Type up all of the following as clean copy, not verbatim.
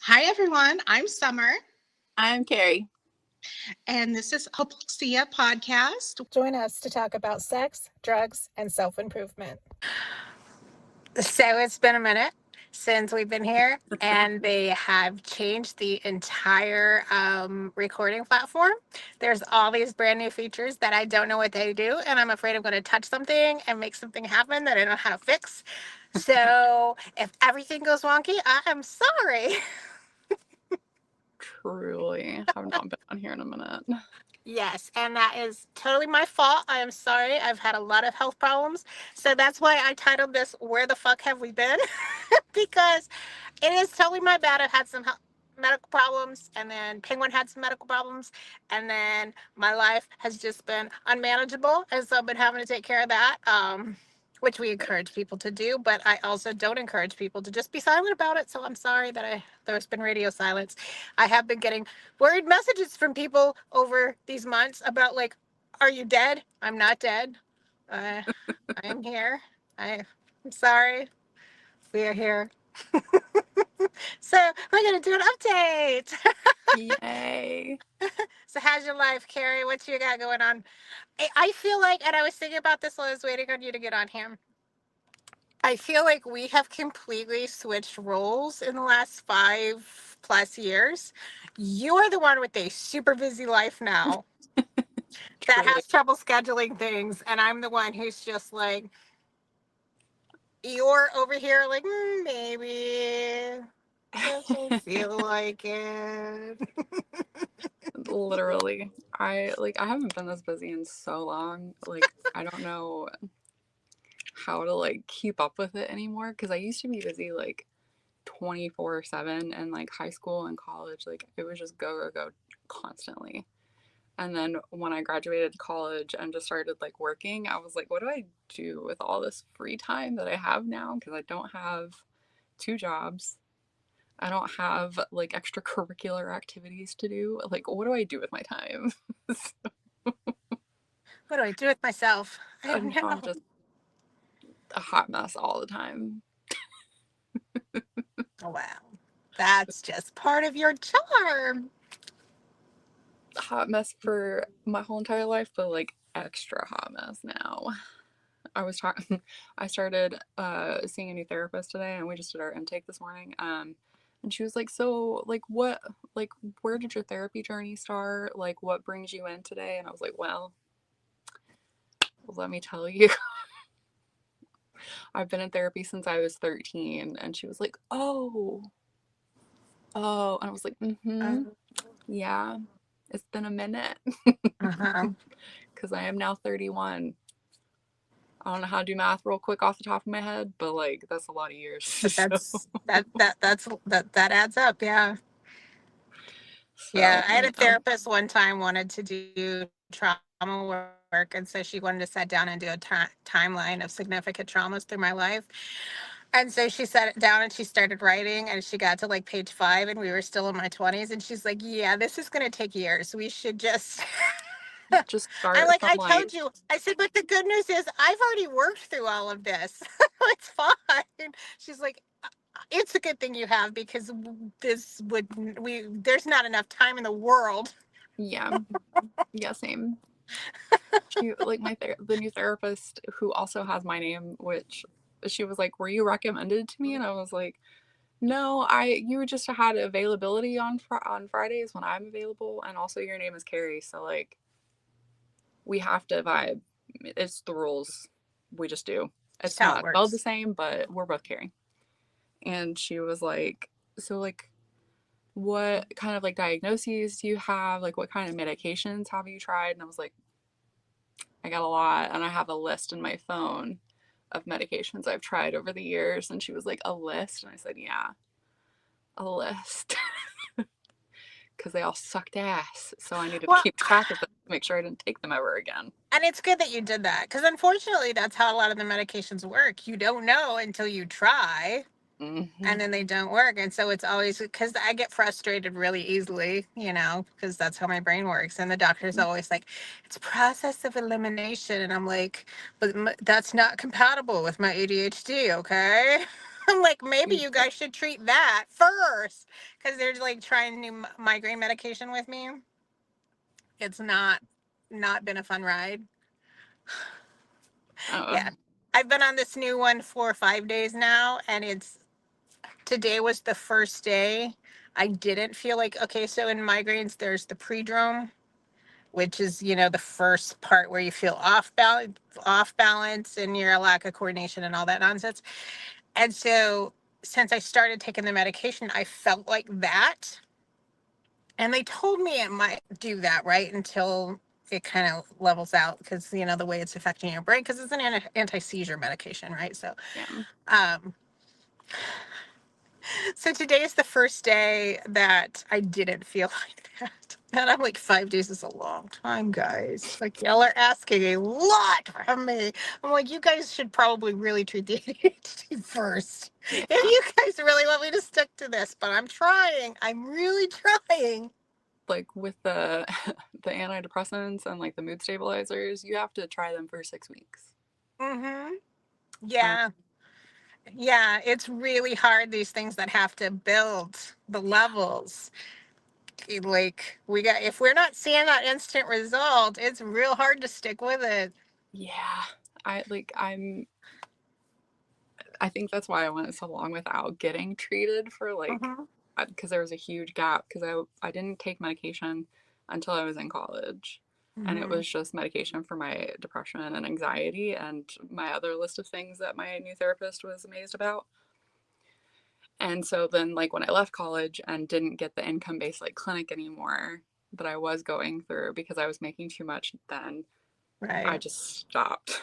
Hi, everyone. I'm Summer, I'm Carrie. and this is Hopelexia Podcast. Join us to talk about sex, drugs, and self improvement. So it's been a minute since we've been here, and they have changed the entire recording platform. There's all these brand new features that I don't know what they do, and I'm afraid I'm going to touch something and make something happen that I don't know how to fix. So if everything goes wonky, I am sorry. Truly have not been on here in a minute. Yes, and that is totally my fault. I am sorry. I've had a lot of health problems. So that's why I titled this Where the Fuck Have We Been? Because it is totally my bad. I've had some medical problems, and then Penguin had some medical problems, and then my life has just been unmanageable, and so I've been having to take care of that, which we encourage people to do, but I also don't encourage people to just be silent about it. So I'm sorry that there's been radio silence. I have been getting worried messages from people over these months about like, are you dead? I'm not dead. I am here. I'm sorry. We are here. So we're gonna do an update. Yay. So how's your life, Carrie? What you got going on? I feel like, and I was thinking about this while I was waiting on you to get on here. I feel like we have completely switched roles in the last 5+ years. You are the one with a super busy life now that Truly. has trouble scheduling things, and I'm the one who's just like, you're over here like, maybe doesn't feel like it. Literally. I haven't been this busy in so long. Like I don't know how to like keep up with it anymore because I used to be busy like 24/7 in like high school and college. Like it was just go go go constantly. And then when I graduated college and just started like working, I was like, what do I do with all this free time that I have now? Because I don't have two jobs. I don't have like extracurricular activities to do. Like, what do I do with my time? What do I do with myself? I don't And now I'm know. just a hot mess all the time. Oh, wow. That's just part of your charm. A hot mess for my whole entire life, but like extra hot mess now. I was talking. I started seeing a new therapist today, and we just did our intake this morning. And she was like, "So, like, like, where did your therapy journey start? Like, what brings you in today?" And I was like, "Well, let me tell you, I've been in therapy since I was 13." And she was like, oh," and I was like, "Mm-hmm, Um, yeah, it's been a minute," uh-huh. because I am now 31. I don't know how to do math real quick off the top of my head, but like that's a lot of years. But So, that adds up. Yeah. Yeah. I had a therapist one time wanted to do trauma work. And so she wanted to sit down and do a timeline of significant traumas through my life. And so she sat it down and she started writing, and she got to like page 5, and we were still in my 20s. And she's like, yeah, this is going to take years. We should just. just I'm start like, from I like, told you. I said, but the good news is I've already worked through all of this. It's fine. She's like, it's a good thing you have, because this would, there's not enough time in the world. yeah, yeah, same. She like the new therapist who also has my name, which she was like, "Were you recommended to me?" And I was like, "No, you just had availability on on Fridays when I'm available, and also your name is Carrie, so like we have to vibe. It's the rules. We just do. Just It's how it not spelled the works. same, but we're both Carrie." And she was like, "So like what kind of like diagnoses do you have? Like what kind of medications have you tried?" And I was like, "I got a lot, and I have a list in my phone of medications I've tried over the years." And she was like, "A list?" And I said, "Yeah, a list." Because they all sucked ass. So I needed to Well, keep track of them to make sure I didn't take them ever again. and it's good that you did that, because unfortunately, that's how a lot of the medications work. You don't know until you try, Hmm. and then they don't work. And so it's always, because I get frustrated really easily, because that's how my brain works. And the doctor's always like, it's a process of elimination. And I'm like, but that's not compatible with my ADHD, okay? I'm like, maybe you guys should treat that first, because they're like trying new migraine medication with me. It's not been a fun ride. Yeah, I've been on this new one for 5 days now, and today was the first day I didn't feel like, okay, so in migraines there's the prodrome, which is, the first part where you feel off balance and your lack of coordination and all that nonsense. And so since I started taking the medication, I felt like that. And they told me it might do that, right, until it kind of levels out, because, the way it's affecting your brain, because it's an anti-seizure medication, right? So, Yeah. um, so today is the first day that I didn't feel like that. And I'm like, 5 days is a long time, guys. Like, y'all are asking a lot from me. I'm like, you guys should probably really treat the ADHD first. Yeah. If you guys really want me to stick to this, but I'm trying. I'm really trying. Like with the the antidepressants and like the mood stabilizers, you have to try them for 6 weeks. Mm-hmm. Yeah. Yeah, it's really hard, these things that have to build the levels. Like, if we're not seeing that instant result, it's real hard to stick with it. Yeah. I think that's why I went so long without getting treated for because there was a huge gap, because I didn't take medication until I was in college. And it was just medication for my depression and anxiety and my other list of things that my new therapist was amazed about. And so then, like, when I left college and didn't get the income-based like clinic anymore that I was going through because I was making too much, then I Right. just stopped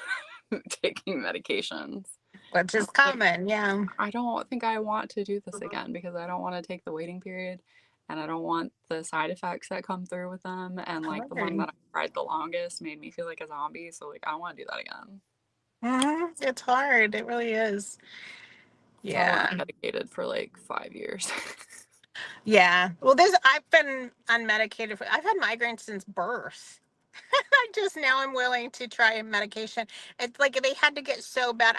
taking medications. Which is Like, common, yeah. I don't think I want to do this again, because I don't want to take the waiting period, and I don't want the side effects that come through with them. And like the one that I tried the longest made me feel like a zombie. So like, I don't want to do that again. It's hard. It really is. So I Yeah. went unmedicated for like 5 years. Yeah. Well, I've been unmedicated I've had migraines since birth. Now I'm willing to try a medication. It's like they had to get so bad.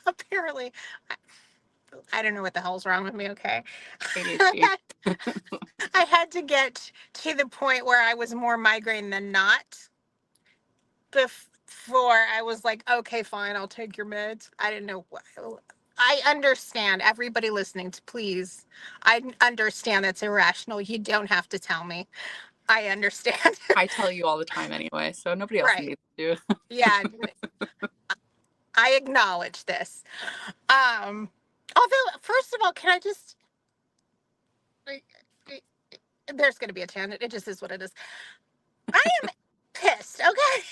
Apparently, I don't know what the hell's wrong with me, okay? ADHD. I had to get to the point where I was more migraine than not before I was like, okay, fine, I'll take your meds. I didn't know what. I understand, everybody listening, please. I understand that's irrational. You don't have to tell me. I understand. I tell you all the time anyway, so nobody else Right. needs to. Yeah. I acknowledge this. Although, first of all, can I just, there's going to be a tangent. It just is what it is. I am pissed, okay?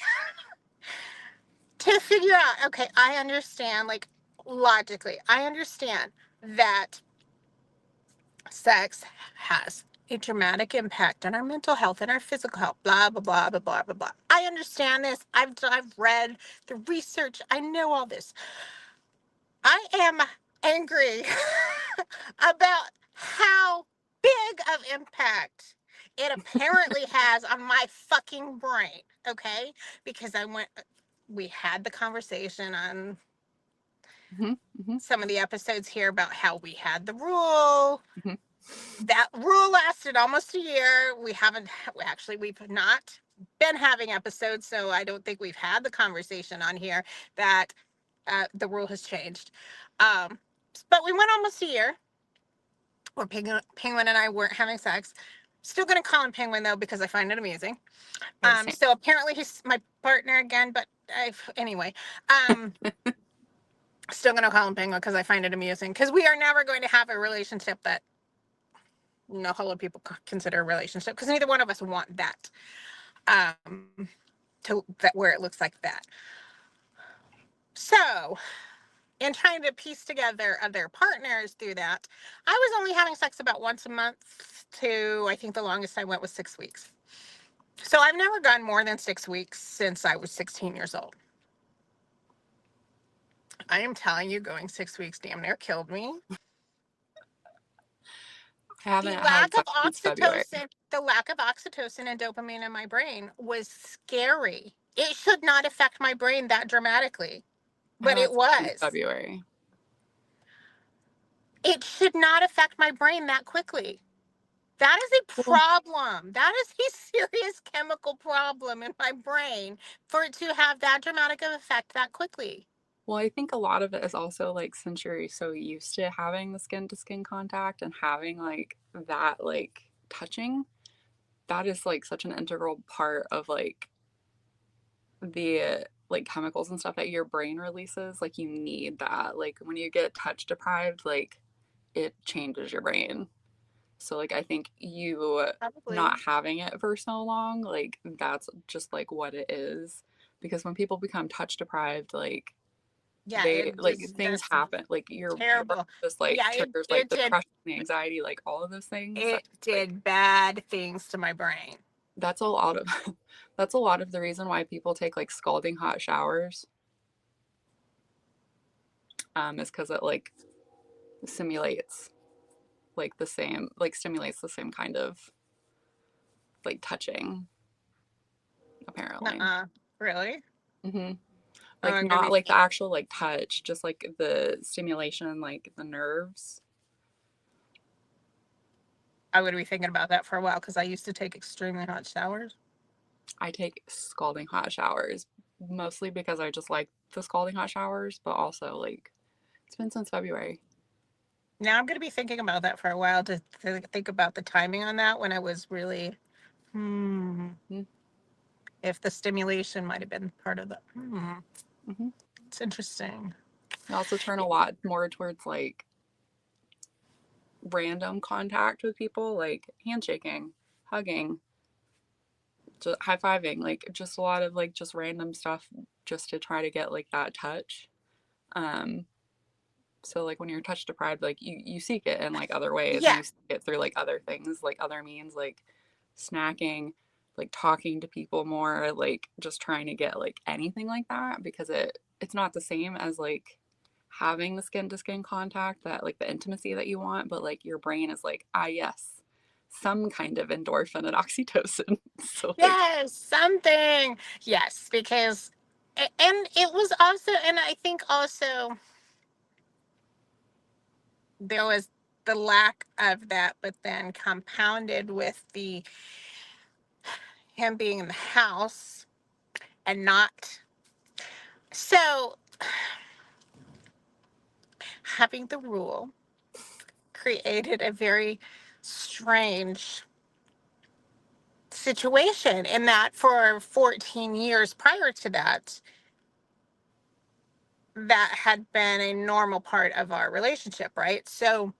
To figure out, okay, I understand, like, logically, I understand that sex has a dramatic impact on our mental health and our physical health, blah, blah, blah, blah, blah, blah, blah. I understand this. I've read the research. I know all this. I am angry about how big of impact it apparently has on my fucking brain, okay? Because we had the conversation on some of the episodes here about how we had the rule. That rule lasted almost a year. We've not been having episodes, so I don't think we've had the conversation on here that the rule has changed. But we went almost a year where Penguin and I weren't having sex. Still going to call him Penguin, though, because I find it amusing. So apparently he's my partner again, but anyway. Still going to call him Penguin because I find it amusing, because we are never going to have a relationship that hello people consider a relationship, because neither one of us want that. Where it looks like that. So, in trying to piece together other partners through that, I was only having sex about once a month to, I think the longest I went was 6 weeks. So I've never gone more than 6 weeks since I was 16 years old. I am telling you, going 6 weeks damn near killed me. I haven't had sex since February. The lack of oxytocin and dopamine in my brain was scary. It should not affect my brain that dramatically, but it was. February. it should not affect my brain that quickly. That is a Well, problem. That is a serious chemical problem in my brain for it to have that dramatic of effect that quickly. well, I think a lot of it is also like since you're so used to having the skin to skin contact and having like that like touching, that is like such an integral part of like the like chemicals and stuff that your brain releases. Like you need that. Like when you get touch deprived, like it changes your brain. So like I think you Probably. not having it for so long, like that's just like what it is. Because when people become touch deprived, like Yeah, they it like just, things that's happen. Like your brain terrible. just like Yeah, triggers like it did depression, the anxiety, like all of those things. it Like did bad things to my brain. that's a lot of that's a lot of the reason why people take like scalding hot showers. Is because it like simulates like the same like stimulates the same kind of like touching apparently. Uh-uh. Really? hmm Oh, like I'm gonna not be like the actual like touch, just like the stimulation, like the nerves. I'm gonna be thinking about that for a while because I used to take extremely hot showers. I take scalding hot showers mostly because I just like the scalding hot showers, but also like it's been since February. Now I'm gonna be thinking about that for a while to think about the timing on that when I was really Mm-hmm. if the stimulation might have been part of the Mm-hmm. it's interesting. I also turn a lot more towards like random contact with people, like handshaking, hugging, just high fiving, like just a lot of like just random stuff just to try to get like that touch. Um, so like when you're touch deprived, like you seek it in like other ways. Yeah. You seek it through like other things, like other means, like snacking, like talking to people more, like just trying to get like anything like that because it's not the same as like having the skin to skin contact that like the intimacy that you want, but like your brain is like, ah yes, some kind of endorphin and oxytocin. So like Yes, something. Yes, because and it was also and I think also there was the lack of that, but then compounded with the him being in the house and not so having the rule created a very strange situation in that for 14 years prior to that that had been a normal part of our relationship, right? So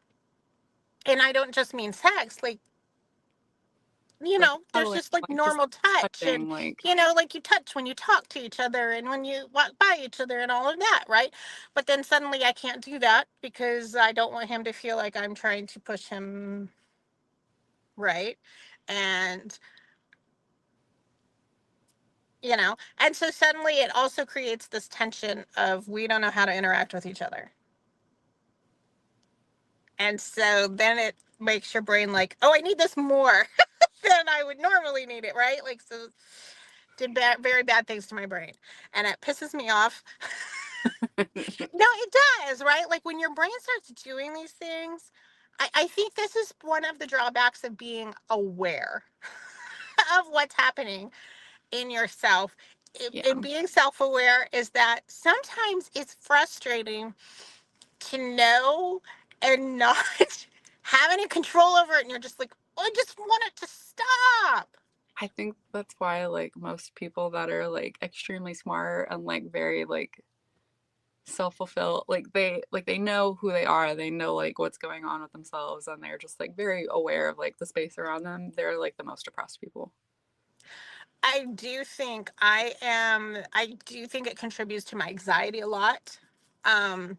and I don't just mean sex, like like there's cuddling, just like like just normal touch and touching, like like you touch when you talk to each other and when you walk by each other and all of that, right? But then suddenly I can't do that because I don't want him to feel like I'm trying to push him, right? And and so suddenly it also creates this tension of we don't know how to interact with each other. And so then it makes your brain like, oh, I need this more than I would normally need it, right? Like, so did very bad things to my brain. And it pisses me off. No, it does, right? Like when your brain starts doing these things, I think this is one of the drawbacks of being aware of what's happening in yourself. yeah. And being self aware is that sometimes it's frustrating to know and not have any control over it. And you're just like, oh, I just want it to stop. I think that's why like most people that are like extremely smart and like very like self-fulfill like they know who they are, they know like what's going on with themselves and they're just like very aware of like the space around them, they're like the most depressed people. I do think it contributes to my anxiety a lot. Um,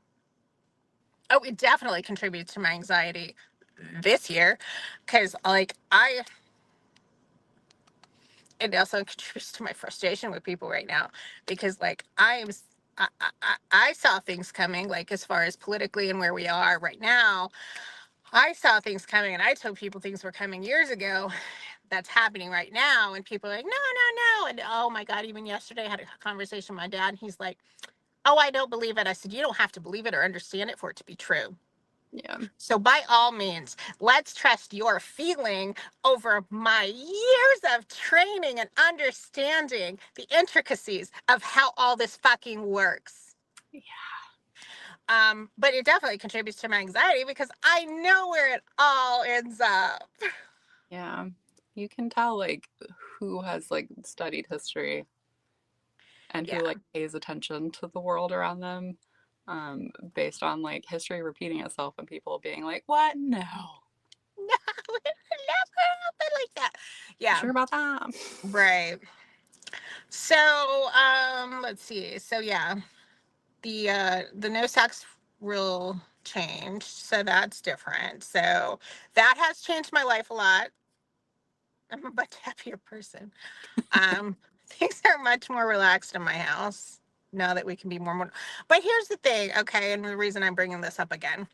oh, it definitely contributes to my anxiety this year because it also contributes to my frustration with people right now because like I saw things coming like as far as politically and where we are right now. I saw things coming and I told people things were coming years ago that's happening right now and people are like no no no and oh my god, even yesterday I had a conversation with my dad and he's like, oh, I don't believe it. I said, you don't have to believe it or understand it for it to be true. Yeah. So by all means, let's trust your feeling over my years of training and understanding the intricacies of how all this fucking works. Yeah. But it definitely contributes to my anxiety because I know where it all ends up. Yeah. You can tell like who has like studied history and who Yeah. like pays attention to the world around them, based on like history repeating itself and people being like, what? No. No, it never happened like that. Yeah. Sure about that? Right. So, let's see. So yeah, the no sex rule changed, so that's different. So that has changed my life a lot. I'm a much happier person. Things are much more relaxed in my house now that we can be more. But here's the thing, okay, and the reason I'm bringing this up again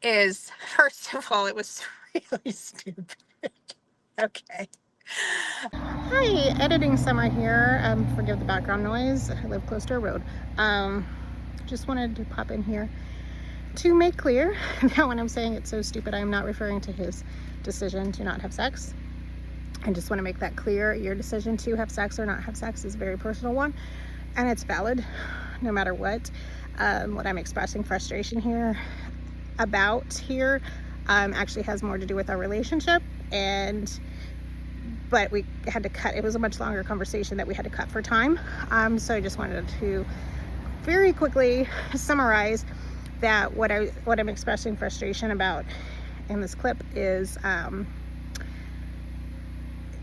is, first of all, it was really stupid. Okay. Hi, editing summer here. Forgive the background noise. I live close to a road. Just wanted to pop in here to make clear that when I'm saying it's so stupid, I'm not referring to his decision to not have sex. I just want to make that clear. Your decision to have sex or not have sex is a very personal one, and it's valid no matter what. What I'm expressing frustration here about here actually has more to do with our relationship, but we had to cut. It was a much longer conversation that we had to cut for time. So I just wanted to very quickly summarize that what I'm expressing frustration about in this clip is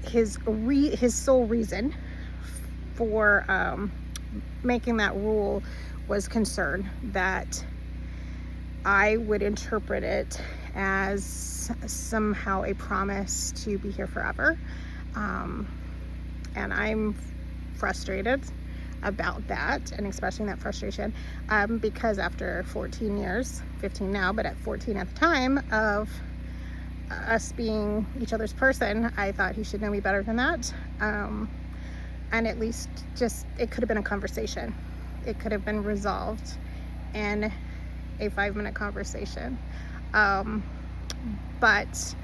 his sole reason for making that rule was concern that I would interpret it as somehow a promise to be here forever. And I'm frustrated about that and expressing that frustration because after 14 years, 15 now, but at 14 at the time of us being each other's person, I thought he should know me better than that. And at least just, it could have been a conversation. It could have been resolved in a 5-minute conversation. But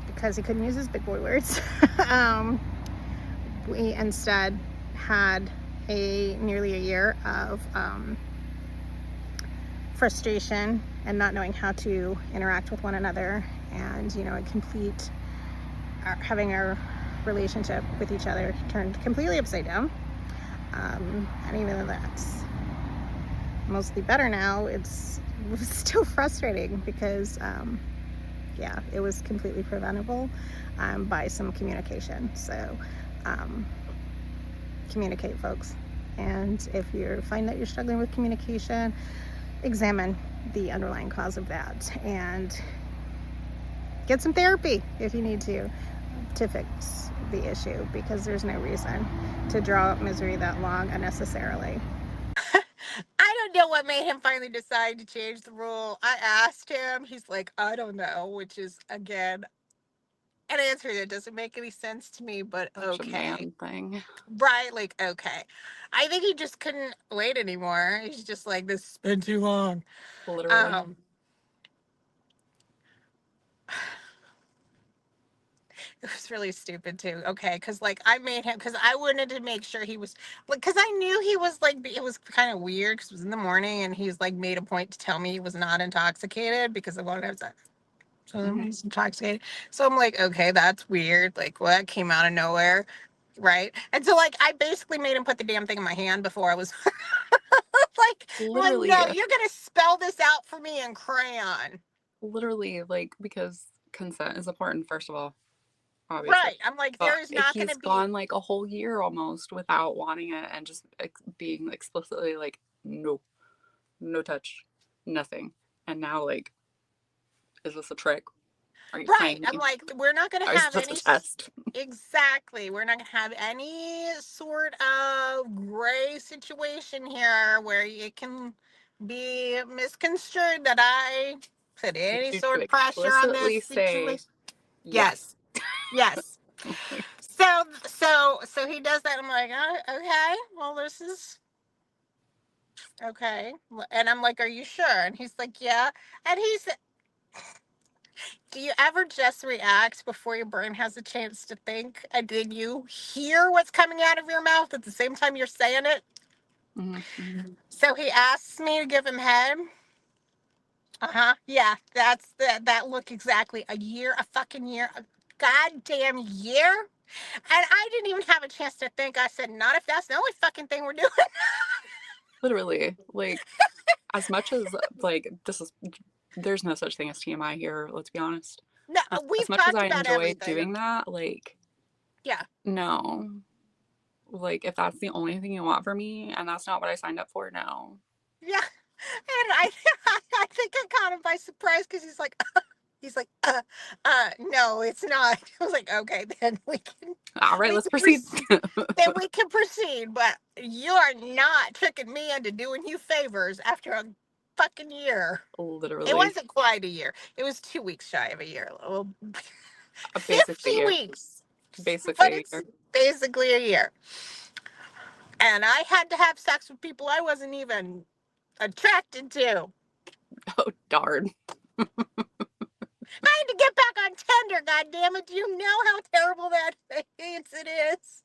because he couldn't use his big boy words, we instead had nearly a year of frustration and not knowing how to interact with one another, and having our relationship with each other turned completely upside down. And even though that's mostly better now, it was still frustrating because it was completely preventable by some communication. So communicate, folks. And if you find that you're struggling with communication, examine the underlying cause of that and get some therapy if you need to fix the issue, because there's no reason to draw up misery that long unnecessarily. I don't know what made him finally decide to change the rule. I asked him, he's like, I don't know, which is, again, an answer that doesn't make any sense to me, but Such a okay. man thing. Right, like, okay. I think he just couldn't wait anymore. He's just like, this has been too long. Literally. It was really stupid too. Okay, because like I made him, because I wanted to make sure he was like, because I knew he was like, it was kind of weird because it was in the morning and he's like made a point to tell me he was not intoxicated because I wanted to have sex. So he's intoxicated. So I'm like, okay, that's weird. Like, well, that came out of nowhere, right? And so like I basically made him put the damn thing in my hand before I was Literally. no, you're gonna spell this out for me in crayon. Literally, like, because consent is important, first of all, obviously. Right. I'm like, there is not going to He's be. gone like a whole year almost without wanting it and just being explicitly like, no, no touch, nothing. And now, like, is this a trick? Are you Right. playing I'm me? like, we're not going to Is have this any. a test? Exactly. We're not going to have any sort of gray situation here where it can be misconstrued that I put any sort of pressure on this situation. Yes. Yes. So he does that. I'm like, oh, okay, well, this is Okay. And I'm like, are you sure? And he's like, yeah. And he said, do you ever just react before your brain has a chance to think? And then you hear what's coming out of your mouth at the same time you're saying it? Mm-hmm. So he asks me to give him head. Uh-huh. Yeah, that look exactly. A fucking year, a goddamn year. And I didn't even have a chance to think. I said, not if that's the only fucking thing we're doing. Literally, like, as much as, like, there's no such thing as TMI here, let's be honest. No, As we've much as talked I about enjoy everything. doing that, like, Yeah. no. Like, if that's the only thing you want from me and that's not what I signed up for, no. Yeah. And I think I caught him by surprise because he's like, no, it's not. I was like, okay, then All right, we let's can proceed. then we can proceed. But you are not tricking me into doing you favors after a fucking year. It Literally, wasn't quite a year. It was 2 weeks shy of a year. Well, basically a 50 year. weeks. Basically But a it's year. basically a year. And I had to have sex with people I wasn't even attracted to. Oh, darn. I had to get back on Tinder, goddammit. Do you know how terrible that is? It is.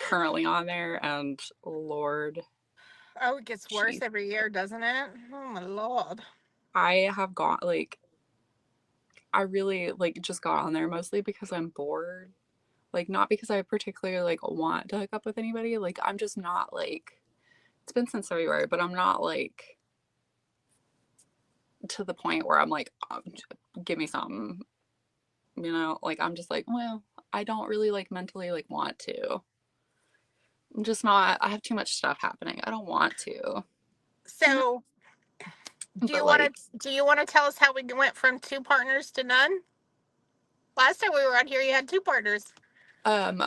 Currently on there, and Lord, Oh, it gets worse jeez. every year, doesn't it? Oh my lord. I have got, like, I really, like, just got on there mostly because I'm bored. Like, not because I particularly, like, want to hook up with anybody. Like, I'm just not, like, it's been since February, but I'm not, like, to the point where I'm like, give me something, you know? Like, I'm just like, well, I don't really, like, mentally, like, want to. I'm just not, I have too much stuff happening. I don't want to. So, But, like, do you want to tell us how we went from 2 partners to none? Last time we were on here, you had 2 partners. um,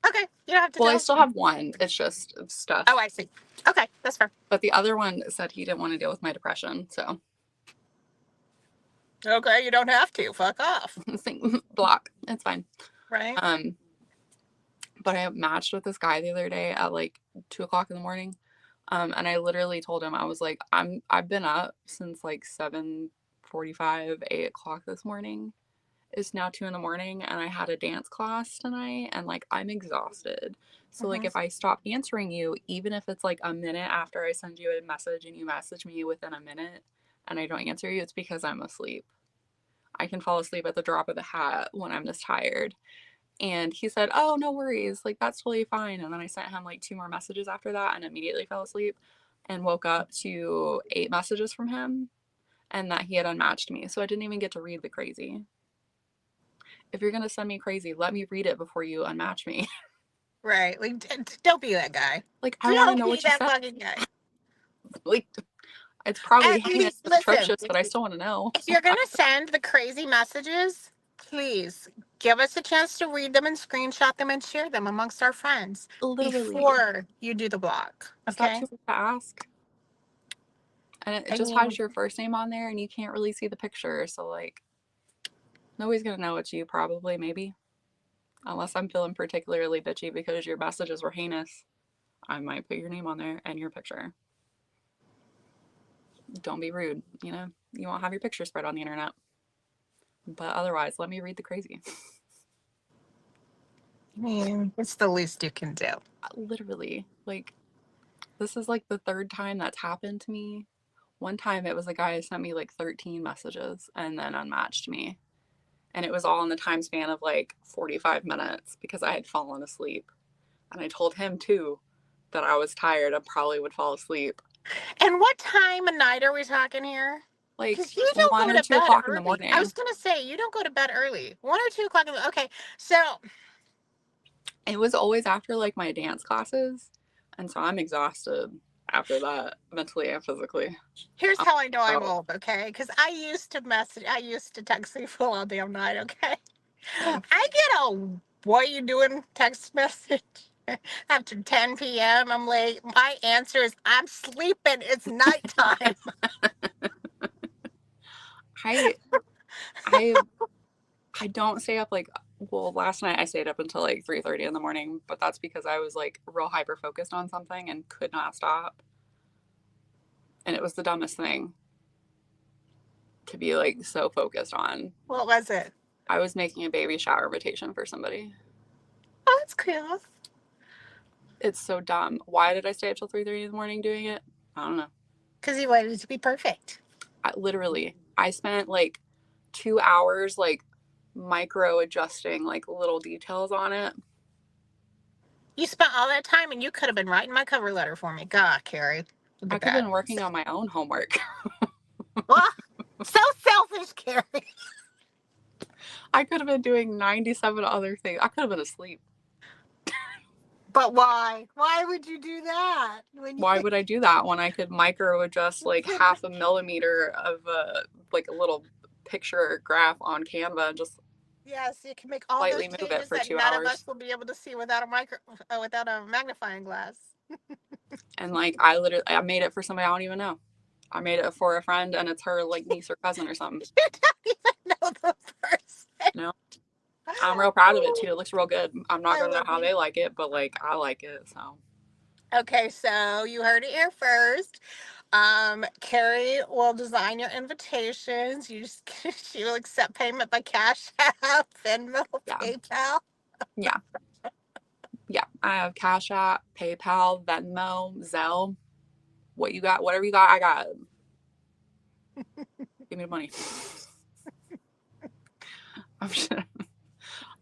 Okay, you don't have to well, tell I us. still have one. It's just stuff. Oh, I see. Okay, that's fair. But the other one said he didn't want to deal with my depression, so Okay, you don't have to. Fuck off. block. It's fine. Right? But I matched with this guy the other day at like 2 o'clock in the morning. And I literally told him, I was like, I've been up since like 7:45, 8 o'clock this morning. It's now 2 in the morning and I had a dance class tonight and like I'm exhausted. So like Mm-hmm. if I stop answering you, even if it's like a minute after I send you a message and you message me within a minute and I don't answer you, it's because I'm asleep. I can fall asleep at the drop of a hat when I'm this tired. And he said, oh, no worries. Like, that's totally fine. And then I sent him like 2 more messages after that and immediately fell asleep and woke up to 8 messages from him and that he had unmatched me. So I didn't even get to read the crazy. If you're going to send me crazy, let me read it before you unmatch me. Right. Like, don't be that guy. Like, I want to Don't know be what you that said. fucking guy. Like, it's probably At heinous least, and listen, atrocious, but I still want to know. if you're going to send the crazy messages, please give us a chance to read them and screenshot them and share them amongst our friends Literally. before you do the block. Is that Okay? too much to ask? And it I just mean, has your first name on there and you can't really see the picture. So, like, nobody's going to know it's you, probably, maybe. Unless I'm feeling particularly bitchy because your messages were heinous, I might put your name on there and your picture. Don't be rude, you know? You won't have your picture spread on the internet. But otherwise, let me read the crazy. it's the least you can do. Literally, like, this is like the third time that's happened to me. One time it was a guy who sent me like 13 messages and then unmatched me. And it was all in the time span of like 45 minutes because I had fallen asleep. And I told him too that I was tired and probably would fall asleep. And what time of night are we talking here? Like Because you don't 1 go or to 2 bed o'clock in the early. I morning. was going to say, you don't go to bed early. 1 or 2 o'clock. Okay, so It was always after like my dance classes. And so I'm exhausted after that, mentally and physically. here's I'm how I know I'm out. old, okay? Because I used to text people all damn night, okay? I get a what you doing text message after 10 p.m. I'm like, my answer is I'm sleeping. It's nighttime. I I I don't stay up like, well, last night I stayed up until like 3:30 in the morning, but that's because I was like real hyper focused on something and could not stop. And it was the dumbest thing to be like so focused on. What was it? I was making a baby shower invitation for somebody. Oh, that's cool. It's so dumb. Why did I stay up till 3:30 in the morning doing it? I don't know. Because you wanted it to be perfect. I spent like 2 hours like micro adjusting like little details on it. You spent all that time and you could have been writing my cover letter for me. God, Carrie. Look I at could have that. been working on my own homework. Well, so selfish, Carrie. I could have been doing 97 other things. I could have been asleep. But why? Why would you do that? Why would I do that when I could micro adjust like half a millimeter of like a little picture graph on Canva and just Yes, you can make all slightly those move it changes for that 2 none of us hours. will be able to see without a magnifying glass. And like I made it for somebody I don't even know. I made it for a friend and it's her like niece or cousin or something. You don't even know the person. No. I'm real proud of it too. It looks real good. I'm not I gonna know love how you. they like it, but like I like it. So Okay, so you heard it here first. Carrie will design your invitations. She will accept payment by Cash App, Venmo, yeah, PayPal. yeah, yeah. I have Cash App, PayPal, Venmo, Zelle. What you got? Whatever you got, I got. Give me the money.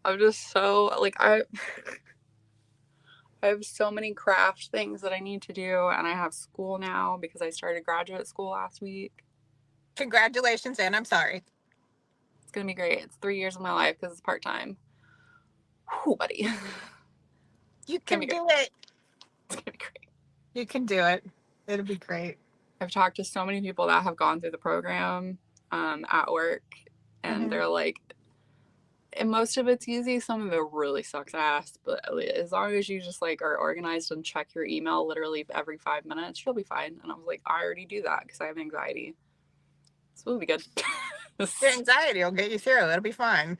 I'm just so like I have so many craft things that I need to do, and I have school now because I started graduate school last week. Congratulations, and I'm sorry. It's gonna be great. It's 3 years of my life because it's part time. Whew, buddy. You can do it. It's gonna be great. You can do it. It'll be great. I've talked to so many people that have gone through the program at work, and they're like, and most of it's easy. Some of it really sucks ass, but as long as you just like are organized and check your email literally every 5 minutes, you'll be fine. And I was like, I already do that because I have anxiety, so it'll be good. Your anxiety will get you through. It'll be fine.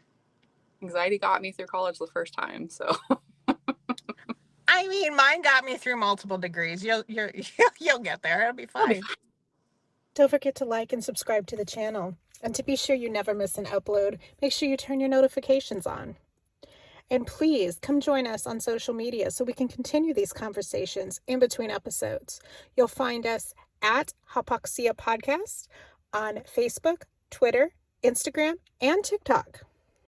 Anxiety got me through college the first time, so. I mean, mine got me through multiple degrees. You'll get there. It'll be fine. Don't forget to like and subscribe to the channel. And to be sure you never miss an upload, make sure you turn your notifications on. And please come join us on social media so we can continue these conversations in between episodes. You'll find us at Hypoxia Podcast on Facebook, Twitter, Instagram, and TikTok.